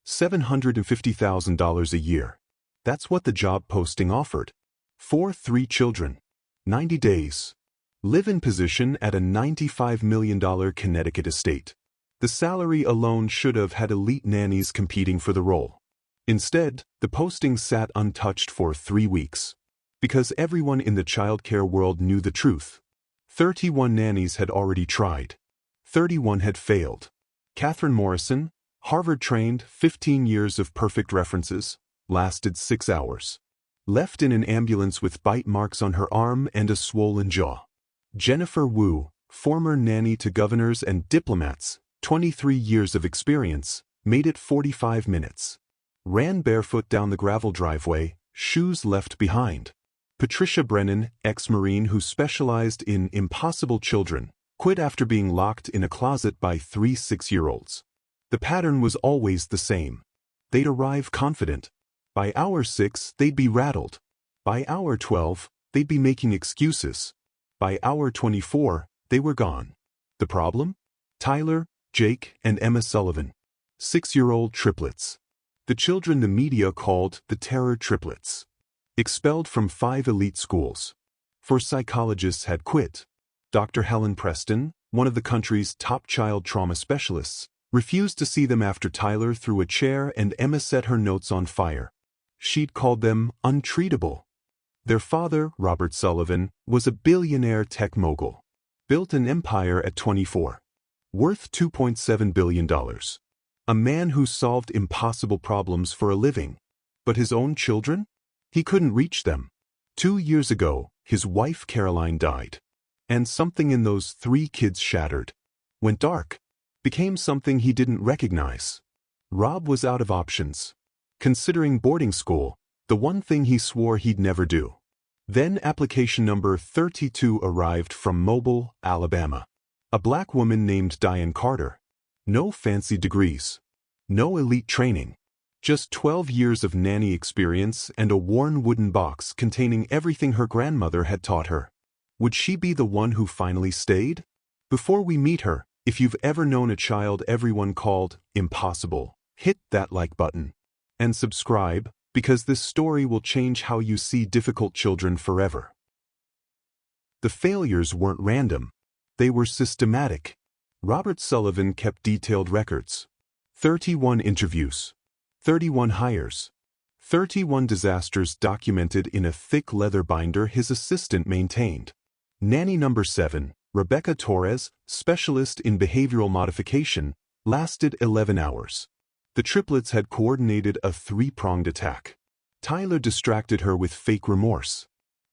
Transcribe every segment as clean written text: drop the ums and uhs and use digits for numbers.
$750,000 a year. That's what the job posting offered. 3 children. 90 days. Live-in position at a $95 million Connecticut estate. The salary alone should have had elite nannies competing for the role. Instead, the posting sat untouched for 3 weeks. Because everyone in the childcare world knew the truth. 31 nannies had already tried. 31 had failed. Catherine Morrison, Harvard-trained, 15 years of perfect references, lasted 6 hours. Left in an ambulance with bite marks on her arm and a swollen jaw. Jennifer Wu, former nanny to governors and diplomats, 23 years of experience, made it 45 minutes. Ran barefoot down the gravel driveway, shoes left behind. Patricia Brennan, ex-Marine who specialized in impossible children, quit after being locked in a closet by 3 6-year-olds. The pattern was always the same. They'd arrive confident. By hour 6, they'd be rattled. By hour 12, they'd be making excuses. By hour 24, they were gone. The problem? Tyler, Jake, and Emma Sullivan. 6-year-old triplets. The children the media called the terror triplets. Expelled from 5 elite schools. 4 psychologists had quit. Dr. Helen Preston, one of the country's top child trauma specialists, refused to see them after Tyler threw a chair and Emma set her notes on fire. She'd called them untreatable. Their father, Robert Sullivan, was a billionaire tech mogul. Built an empire at 24. Worth $2.7 billion. A man who solved impossible problems for a living. But his own children? He couldn't reach them. 2 years ago, his wife Caroline died. And something in those 3 kids shattered. Went dark. Became something he didn't recognize. Rob was out of options. Considering boarding school, the one thing he swore he'd never do. Then application number 32 arrived from Mobile, Alabama. A black woman named Diane Carter. No fancy degrees. No elite training. Just 12 years of nanny experience and a worn wooden box containing everything her grandmother had taught her. Would she be the one who finally stayed? Before we meet her, if you've ever known a child everyone called impossible, hit that like button. And subscribe, because this story will change how you see difficult children forever. The failures weren't random. They were systematic. Robert Sullivan kept detailed records. 31 interviews. 31 hires. 31 disasters documented in a thick leather binder his assistant maintained. Nanny number 7, Rebecca Torres, specialist in behavioral modification, lasted 11 hours. The triplets had coordinated a 3-pronged attack. Tyler distracted her with fake remorse.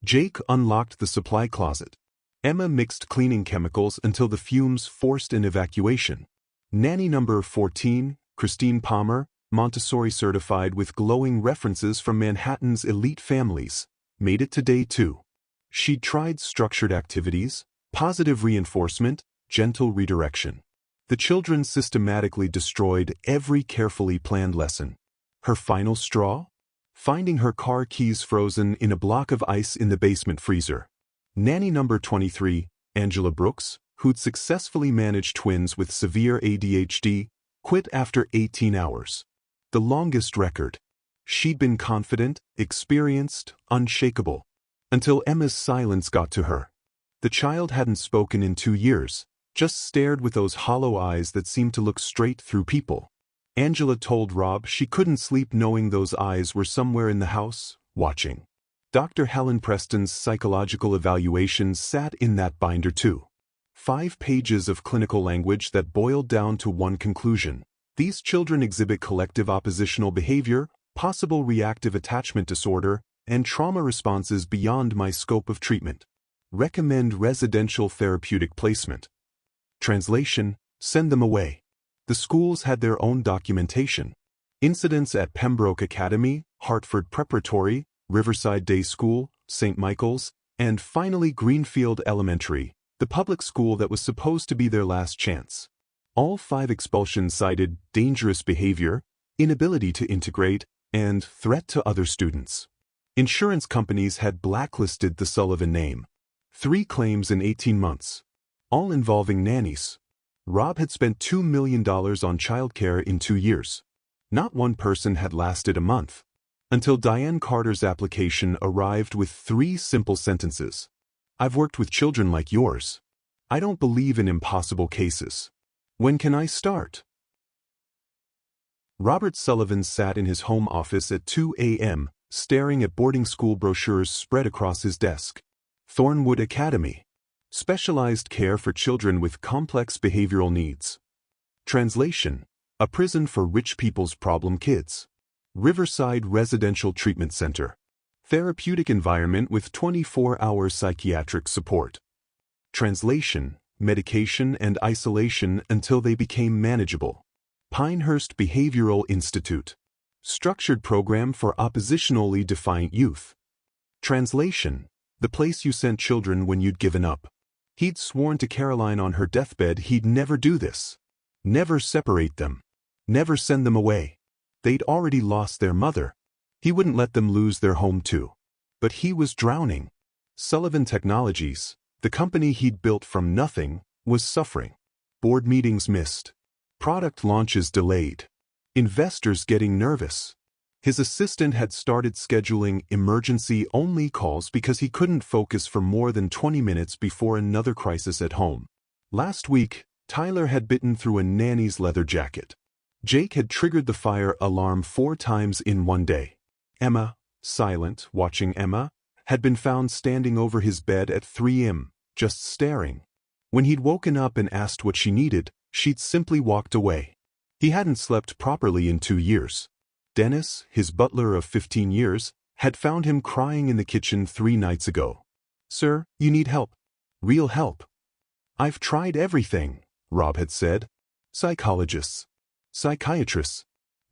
Jake unlocked the supply closet. Emma mixed cleaning chemicals until the fumes forced an evacuation. Nanny number 14, Christine Palmer, Montessori certified with glowing references from Manhattan's elite families, made it to day 2. She'd tried structured activities, positive reinforcement, gentle redirection. The children systematically destroyed every carefully planned lesson. Her final straw? Finding her car keys frozen in a block of ice in the basement freezer. Nanny number 23, Angela Brooks, who'd successfully managed twins with severe ADHD, quit after 18 hours. The longest record. She'd been confident, experienced, unshakable. Until Emma's silence got to her. The child hadn't spoken in 2 years, just stared with those hollow eyes that seemed to look straight through people. Angela told Rob she couldn't sleep knowing those eyes were somewhere in the house, watching. Dr. Helen Preston's psychological evaluation sat in that binder too. 5 pages of clinical language that boiled down to one conclusion. These children exhibit collective oppositional behavior, possible reactive attachment disorder, and trauma responses beyond my scope of treatment. Recommend residential therapeutic placement. Translation: send them away. The schools had their own documentation. Incidents at Pembroke Academy, Hartford Preparatory, Riverside Day School, St. Michael's, and finally Greenfield Elementary, the public school that was supposed to be their last chance. All 5 expulsions cited dangerous behavior, inability to integrate, and threat to other students. Insurance companies had blacklisted the Sullivan name. 3 claims in 18 months. All involving nannies. Rob had spent $2 million on childcare in 2 years. Not one person had lasted a month, until Diane Carter's application arrived with 3 simple sentences. I've worked with children like yours. I don't believe in impossible cases. When can I start? Robert Sullivan sat in his home office at 2 a.m., staring at boarding school brochures spread across his desk. Thornwood Academy. Specialized care for children with complex behavioral needs. Translation: a prison for rich people's problem kids. Riverside Residential Treatment Center. Therapeutic environment with 24-hour psychiatric support. Translation: medication and isolation until they became manageable. Pinehurst Behavioral Institute. Structured program for oppositionally defiant youth. Translation: the place you sent children when you'd given up. He'd sworn to Caroline on her deathbed he'd never do this. Never separate them. Never send them away. They'd already lost their mother. He wouldn't let them lose their home too. But he was drowning. Sullivan Technologies, the company he'd built from nothing, was suffering. Board meetings missed. Product launches delayed. Investors getting nervous. His assistant had started scheduling emergency-only calls because he couldn't focus for more than 20 minutes before another crisis at home. Last week, Tyler had bitten through a nanny's leather jacket. Jake had triggered the fire alarm 4 times in one day. Emma, silent, watching Emma, had been found standing over his bed at 3 a.m., just staring. When he'd woken up and asked what she needed, she'd simply walked away. He hadn't slept properly in 2 years. Dennis, his butler of 15 years, had found him crying in the kitchen 3 nights ago. "Sir, you need help. Real help." "I've tried everything," Rob had said. "Psychologists, psychiatrists,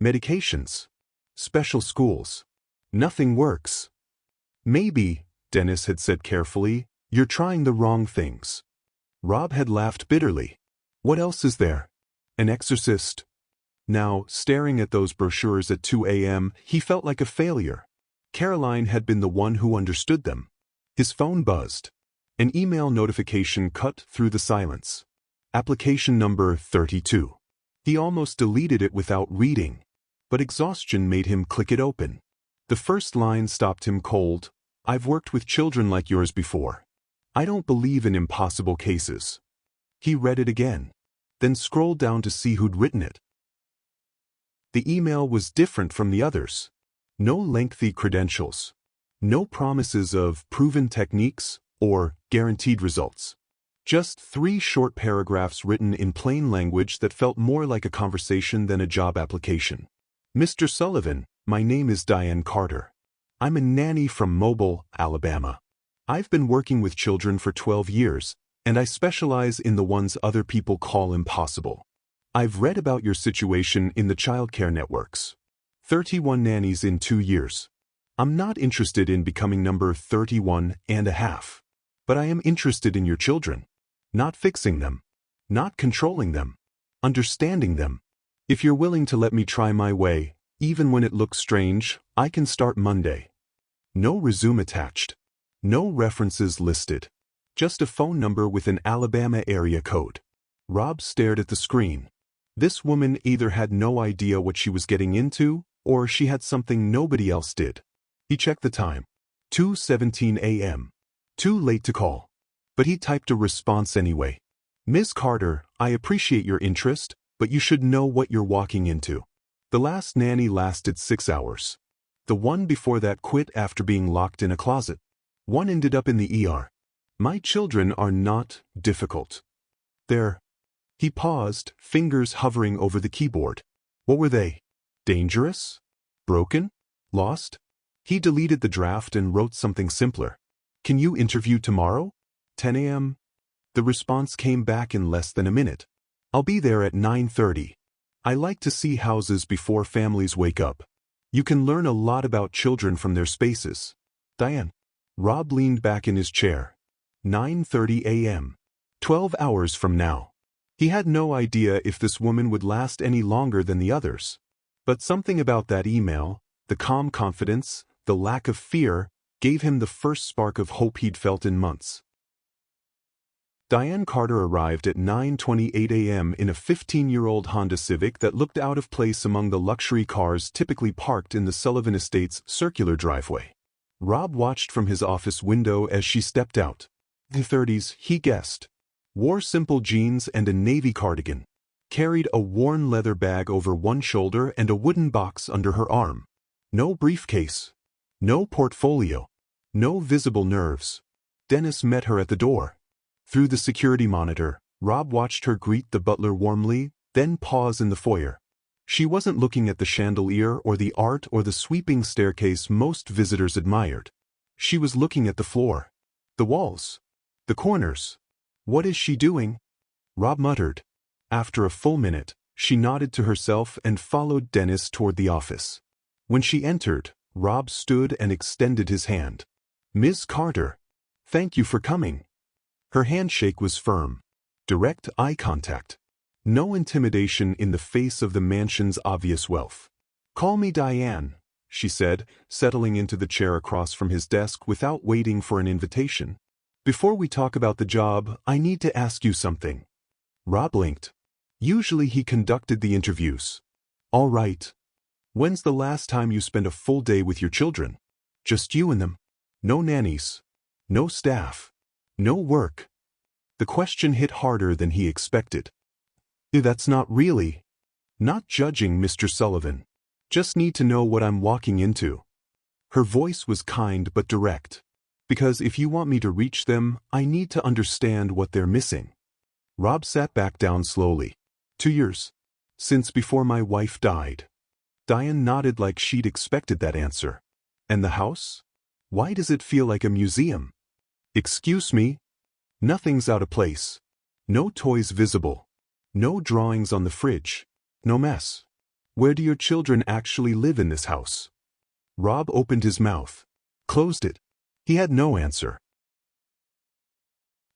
medications, special schools. Nothing works." "Maybe," Dennis had said carefully, "you're trying the wrong things." Rob had laughed bitterly. "What else is there? An exorcist?" Now, staring at those brochures at 2 a.m., he felt like a failure. Caroline had been the one who understood them. His phone buzzed. An email notification cut through the silence. Application number 32. He almost deleted it without reading, but exhaustion made him click it open. The first line stopped him cold. "I've worked with children like yours before. I don't believe in impossible cases." He read it again, then scrolled down to see who'd written it. The email was different from the others. No lengthy credentials. No promises of proven techniques or guaranteed results. Just 3 short paragraphs written in plain language that felt more like a conversation than a job application. "Mr. Sullivan, my name is Diane Carter. I'm a nanny from Mobile, Alabama. I've been working with children for 12 years, and I specialize in the ones other people call impossible. I've read about your situation in the childcare networks. 31 nannies in 2 years. I'm not interested in becoming number 31 and a half. But I am interested in your children. Not fixing them. Not controlling them. Understanding them. If you're willing to let me try my way, even when it looks strange, I can start Monday." No resume attached. No references listed. Just a phone number with an Alabama area code. Rob stared at the screen. This woman either had no idea what she was getting into, or she had something nobody else did. He checked the time. 2:17 a.m. Too late to call. But he typed a response anyway. "Ms. Carter, I appreciate your interest, but you should know what you're walking into. The last nanny lasted 6 hours. The one before that quit after being locked in a closet. One ended up in the ER. My children are not difficult. They're..." He paused, fingers hovering over the keyboard. What were they? Dangerous? Broken? Lost? He deleted the draft and wrote something simpler. "Can you interview tomorrow? 10 a.m.? The response came back in less than a minute. "I'll be there at 9:30. I like to see houses before families wake up. You can learn a lot about children from their spaces. Diane." Rob leaned back in his chair. 9:30 a.m. 12 hours from now. He had no idea if this woman would last any longer than the others. But something about that email, the calm confidence, the lack of fear, gave him the first spark of hope he'd felt in months. Diane Carter arrived at 9:28 a.m. in a 15-year-old Honda Civic that looked out of place among the luxury cars typically parked in the Sullivan Estate's circular driveway. Rob watched from his office window as she stepped out. The 30s, he guessed. Wore simple jeans and a navy cardigan. Carried a worn leather bag over one shoulder and a wooden box under her arm. No briefcase. No portfolio. No visible nerves. Dennis met her at the door. Through the security monitor, Rob watched her greet the butler warmly, then pause in the foyer. She wasn't looking at the chandelier or the art or the sweeping staircase most visitors admired. She was looking at the floor. The walls. The corners. "What is she doing?" Rob muttered. After a full minute, she nodded to herself and followed Dennis toward the office. When she entered, Rob stood and extended his hand. "Ms. Carter, thank you for coming." Her handshake was firm. Direct eye contact. No intimidation in the face of the mansion's obvious wealth. "Call me Diane," she said, settling into the chair across from his desk without waiting for an invitation. "Before we talk about the job, I need to ask you something." Rob blinked. Usually he conducted the interviews. "All right. When's the last time you spent a full day with your children? Just you and them? No nannies. No staff. No work." The question hit harder than he expected. "That's not really. Not judging, Mr. Sullivan. Just need to know what I'm walking into." Her voice was kind but direct. "Because if you want me to reach them, I need to understand what they're missing." Rob sat back down slowly. 2 years. Since before my wife died." Diane nodded like she'd expected that answer. "And the house? Why does it feel like a museum?" "Excuse me? Nothing's out of place. No toys visible. No drawings on the fridge. No mess. Where do your children actually live in this house?" Rob opened his mouth. Closed it. He had no answer.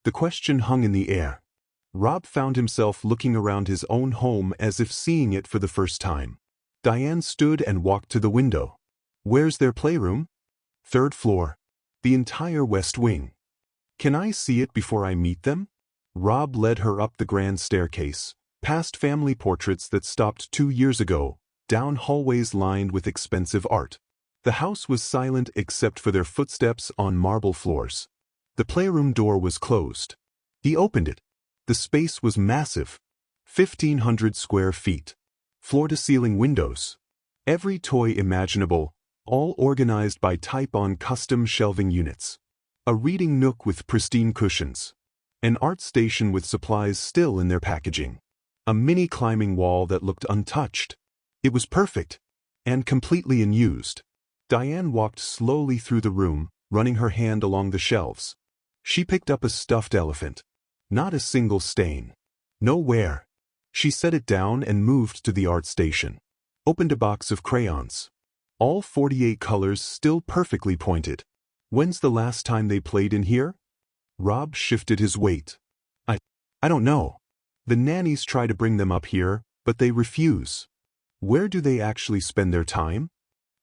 The question hung in the air. Rob found himself looking around his own home as if seeing it for the first time. Diane stood and walked to the window. "Where's their playroom?" "3rd floor. The entire west wing." "Can I see it before I meet them?" Rob led her up the grand staircase, past family portraits that stopped 2 years ago, down hallways lined with expensive art. The house was silent except for their footsteps on marble floors. The playroom door was closed. He opened it. The space was massive. 1,500 square feet. Floor-to-ceiling windows. Every toy imaginable, all organized by type on custom shelving units. A reading nook with pristine cushions. An art station with supplies still in their packaging. A mini climbing wall that looked untouched. It was perfect. And completely unused. Diane walked slowly through the room, running her hand along the shelves. She picked up a stuffed elephant. Not a single stain. No wear. She set it down and moved to the art station. Opened a box of crayons. All 48 colors still perfectly pointed. "When's the last time they played in here?" Rob shifted his weight. I don't know. The nannies try to bring them up here, but they refuse." "Where do they actually spend their time?"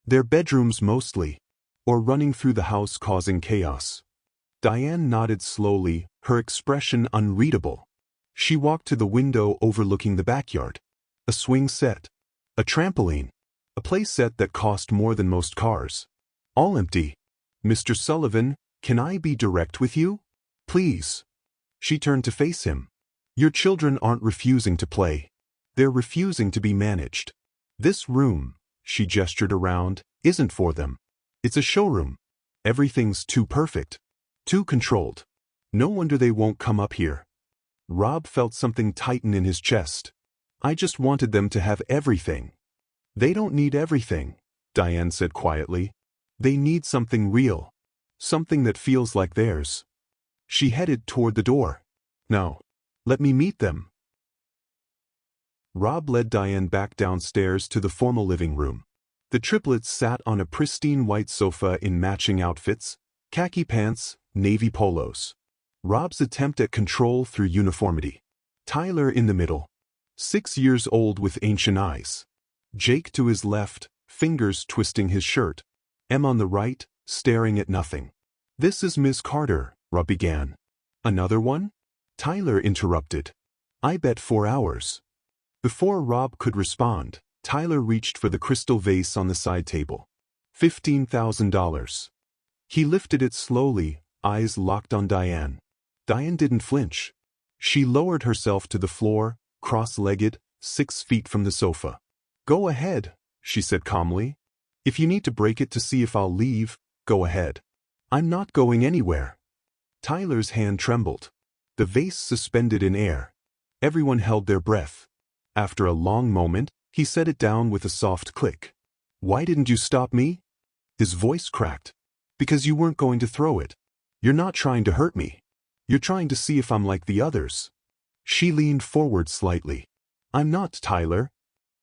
"Their bedrooms mostly. Or running through the house causing chaos." Diane nodded slowly, her expression unreadable. She walked to the window overlooking the backyard. A swing set. A trampoline. A play set that cost more than most cars. All empty. "Mr. Sullivan, can I be direct with you? Please." She turned to face him. "Your children aren't refusing to play. They're refusing to be managed. This room," she gestured around, "isn't for them. It's a showroom. Everything's too perfect. Too controlled. No wonder they won't come up here." Rob felt something tighten in his chest. "I just wanted them to have everything." "They don't need everything," Diane said quietly. "They need something real. Something that feels like theirs." She headed toward the door. "No. Let me meet them." Rob led Diane back downstairs to the formal living room. The triplets sat on a pristine white sofa in matching outfits, khaki pants, navy polos. Rob's attempt at control through uniformity. Tyler in the middle. 6 years old with ancient eyes. Jake to his left, fingers twisting his shirt. Em on the right, staring at nothing. "This is Ms. Carter," Rob began. "Another one?" Tyler interrupted. I bet 4 hours. Before Rob could respond, Tyler reached for the crystal vase on the side table. $15,000. He lifted it slowly, eyes locked on Diane. Diane didn't flinch. She lowered herself to the floor, cross-legged, 6 feet from the sofa. Go ahead, she said calmly. If you need to break it to see if I'll leave, go ahead. I'm not going anywhere. Tyler's hand trembled. The vase suspended in air. Everyone held their breath. After a long moment, he set it down with a soft click. Why didn't you stop me? His voice cracked. Because you weren't going to throw it. You're not trying to hurt me. You're trying to see if I'm like the others. She leaned forward slightly. I'm not, Tyler.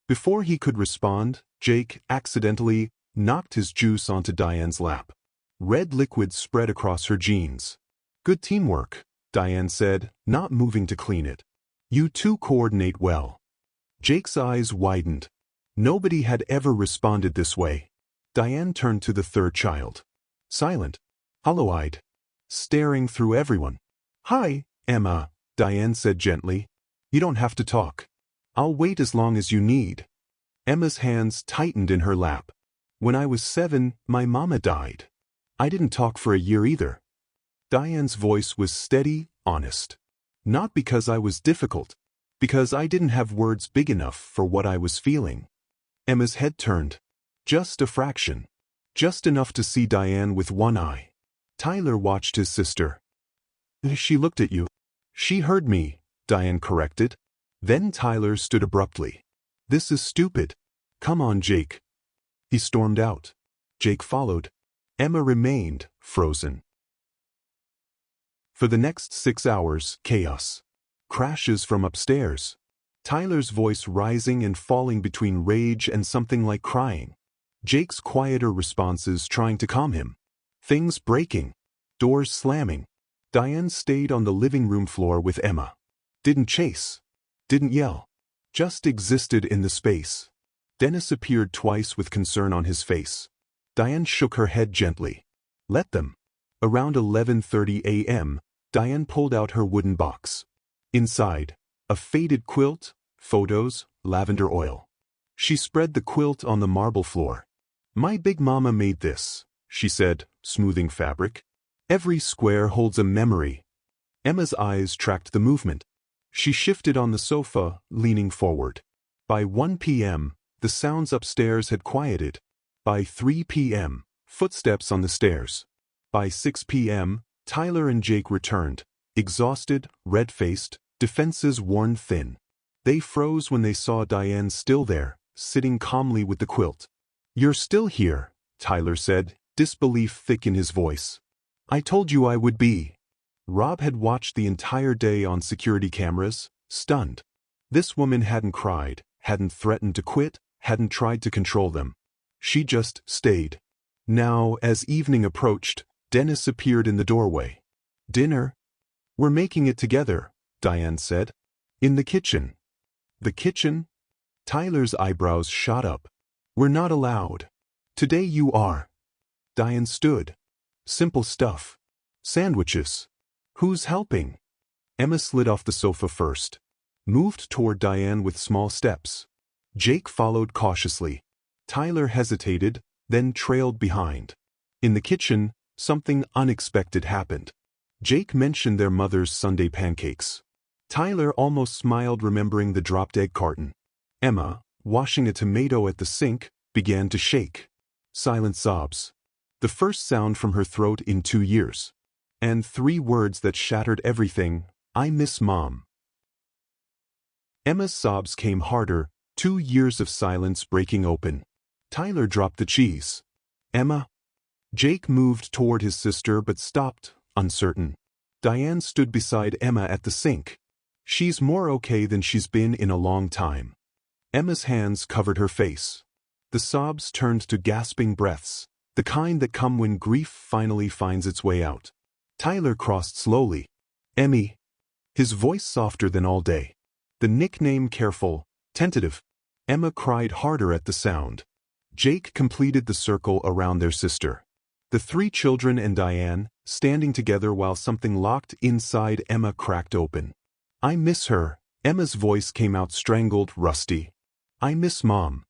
Before he could respond, Jake accidentally knocked his juice onto Diane's lap. Red liquid spread across her jeans. Good teamwork, Diane said, not moving to clean it. You two coordinate well. Jake's eyes widened. Nobody had ever responded this way. Diane turned to the third child. Silent, hollow-eyed, staring through everyone. Hi, Emma, Diane said gently. You don't have to talk. I'll wait as long as you need. Emma's hands tightened in her lap. When I was 7, my mama died. I didn't talk for a year either. Diane's voice was steady, honest. Not because I was difficult, because I didn't have words big enough for what I was feeling. Emma's head turned. Just a fraction. Just enough to see Diane with one eye. Tyler watched his sister. She looked at you. She heard me, Diane corrected. Then Tyler stood abruptly. This is stupid. Come on, Jake. He stormed out. Jake followed. Emma remained frozen. For the next 6 hours, chaos. Crashes from upstairs. Tyler's voice rising and falling between rage and something like crying. Jake's quieter responses trying to calm him. Things breaking. Doors slamming. Diane stayed on the living room floor with Emma. Didn't chase. Didn't yell. Just existed in the space. Dennis appeared twice with concern on his face. Diane shook her head gently. Let them. Around 11:30 a.m., Diane pulled out her wooden box. Inside, a faded quilt, photos, lavender oil. She spread the quilt on the marble floor. My big mama made this, she said, smoothing fabric. Every square holds a memory. Emma's eyes tracked the movement. She shifted on the sofa, leaning forward. By 1 p.m., the sounds upstairs had quieted. By 3 p.m., footsteps on the stairs. By 6 p.m., Tyler and Jake returned, exhausted, red-faced, defenses worn thin. They froze when they saw Diane still there, sitting calmly with the quilt. You're still here, Tyler said, disbelief thick in his voice. I told you I would be. Rob had watched the entire day on security cameras, stunned. This woman hadn't cried, hadn't threatened to quit, hadn't tried to control them. She just stayed. Now, as evening approached, Dennis appeared in the doorway. Dinner? We're making it together, Diane said. In the kitchen. The kitchen? Tyler's eyebrows shot up. We're not allowed. Today you are. Diane stood. Simple stuff. Sandwiches. Who's helping? Emma slid off the sofa first. Moved toward Diane with small steps. Jake followed cautiously. Tyler hesitated, then trailed behind. In the kitchen, something unexpected happened. Jake mentioned their mother's Sunday pancakes. Tyler almost smiled remembering the dropped egg carton. Emma, washing a tomato at the sink, began to shake. Silent sobs. The first sound from her throat in 2 years. And 3 words that shattered everything, I miss Mom. Emma's sobs came harder, 2 years of silence breaking open. Tyler dropped the cheese. Emma? Jake moved toward his sister but stopped, uncertain. Diane stood beside Emma at the sink. She's more okay than she's been in a long time. Emma's hands covered her face. The sobs turned to gasping breaths, the kind that come when grief finally finds its way out. Tyler crossed slowly. Emmy. His voice softer than all day. The nickname careful, tentative. Emma cried harder at the sound. Jake completed the circle around their sister. The three children and Diane, standing together while something locked inside Emma cracked open. I miss her. Emma's voice came out strangled, rusty. I miss Mom.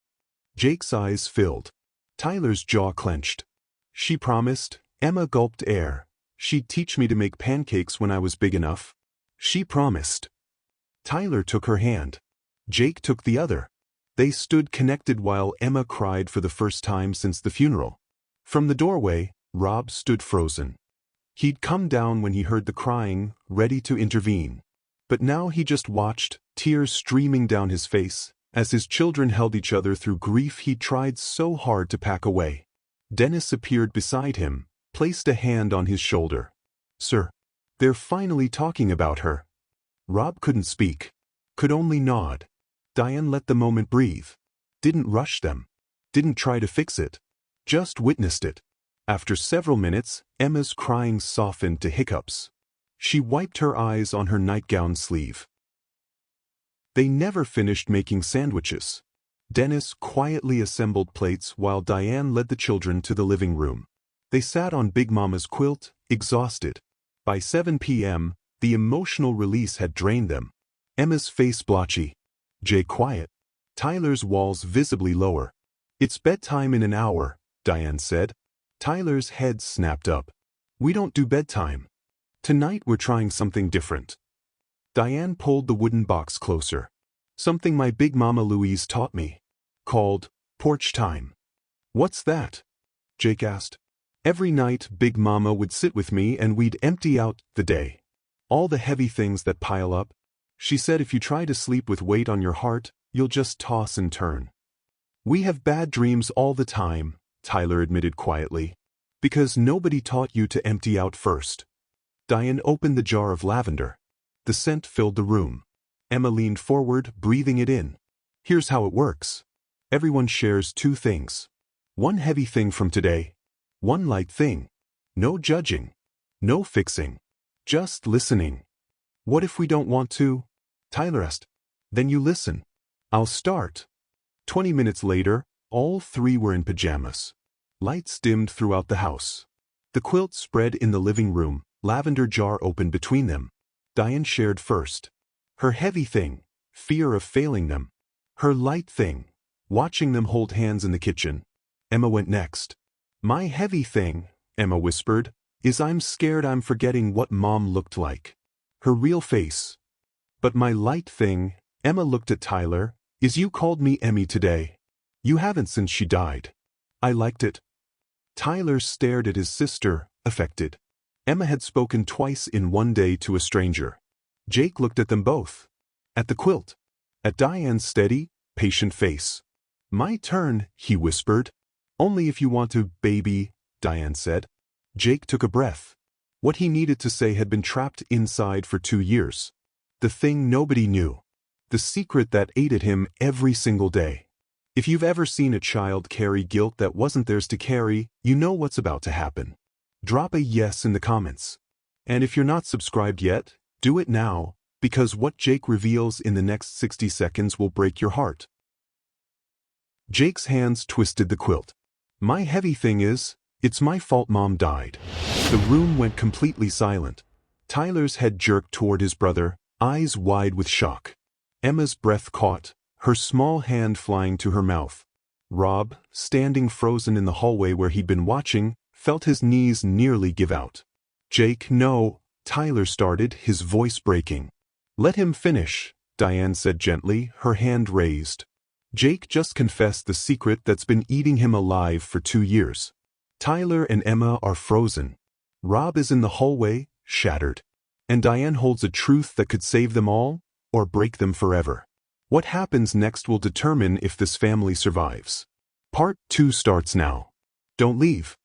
Jake's eyes filled. Tyler's jaw clenched. She promised. Emma gulped air. She'd teach me to make pancakes when I was big enough. She promised. Tyler took her hand. Jake took the other. They stood connected while Emma cried for the first time since the funeral. From the doorway, Rob stood frozen. He'd come down when he heard the crying, ready to intervene. But now he just watched, tears streaming down his face, as his children held each other through grief he'd tried so hard to pack away. Dennis appeared beside him, placed a hand on his shoulder. Sir, they're finally talking about her. Rob couldn't speak, could only nod. Diane let the moment breathe. Didn't rush them. Didn't try to fix it. Just witnessed it. After several minutes, Emma's crying softened to hiccups. She wiped her eyes on her nightgown sleeve. They never finished making sandwiches. Dennis quietly assembled plates while Diane led the children to the living room. They sat on Big Mama's quilt, exhausted. By 7 p.m., the emotional release had drained them. Emma's face blotchy. Jay quiet. Tyler's walls visibly lower. It's bedtime in an hour, Diane said. Tyler's head snapped up. We don't do bedtime. Tonight we're trying something different. Diane pulled the wooden box closer. Something my Big Mama Louise taught me. Called porch time. What's that? Jake asked. Every night Big Mama would sit with me and we'd empty out the day. All the heavy things that pile up. She said if you try to sleep with weight on your heart, you'll just toss and turn. We have bad dreams all the time, Tyler admitted quietly. Because nobody taught you to empty out first. Diane opened the jar of lavender. The scent filled the room. Emma leaned forward, breathing it in. Here's how it works. Everyone shares 2 things. One heavy thing from today. One light thing. No judging. No fixing. Just listening. What if we don't want to? Tyler asked. Then you listen. I'll start. 20 minutes later, all 3 were in pajamas. Lights dimmed throughout the house. The quilt spread in the living room, lavender jar open between them. Diane shared first. Her heavy thing, fear of failing them. Her light thing, watching them hold hands in the kitchen. Emma went next. My heavy thing, Emma whispered, is I'm scared I'm forgetting what Mom looked like. Her real face. But my light thing, Emma looked at Tyler, is you called me Emmy today. You haven't since she died. I liked it. Tyler stared at his sister, affected. Emma had spoken twice in one day to a stranger. Jake looked at them both. At the quilt. At Diane's steady, patient face. My turn, he whispered. Only if you want to, baby, Diane said. Jake took a breath. What he needed to say had been trapped inside for 2 years. The thing nobody knew. The secret that ate at him every single day. If you've ever seen a child carry guilt that wasn't theirs to carry, you know what's about to happen. Drop a yes in the comments. And if you're not subscribed yet, do it now, because what Jake reveals in the next 60 seconds will break your heart. Jake's hands twisted the quilt. My heavy thing is, it's my fault Mom died. The room went completely silent. Tyler's head jerked toward his brother, eyes wide with shock. Emma's breath caught, her small hand flying to her mouth. Rob, standing frozen in the hallway where he'd been watching, felt his knees nearly give out. Jake, no, Tyler started, his voice breaking. Let him finish, Diane said gently, her hand raised. Jake just confessed the secret that's been eating him alive for 2 years. Tyler and Emma are frozen. Rob is in the hallway, shattered. And Diane holds a truth that could save them all, or break them forever. What happens next will determine if this family survives. Part 2 starts now. Don't leave.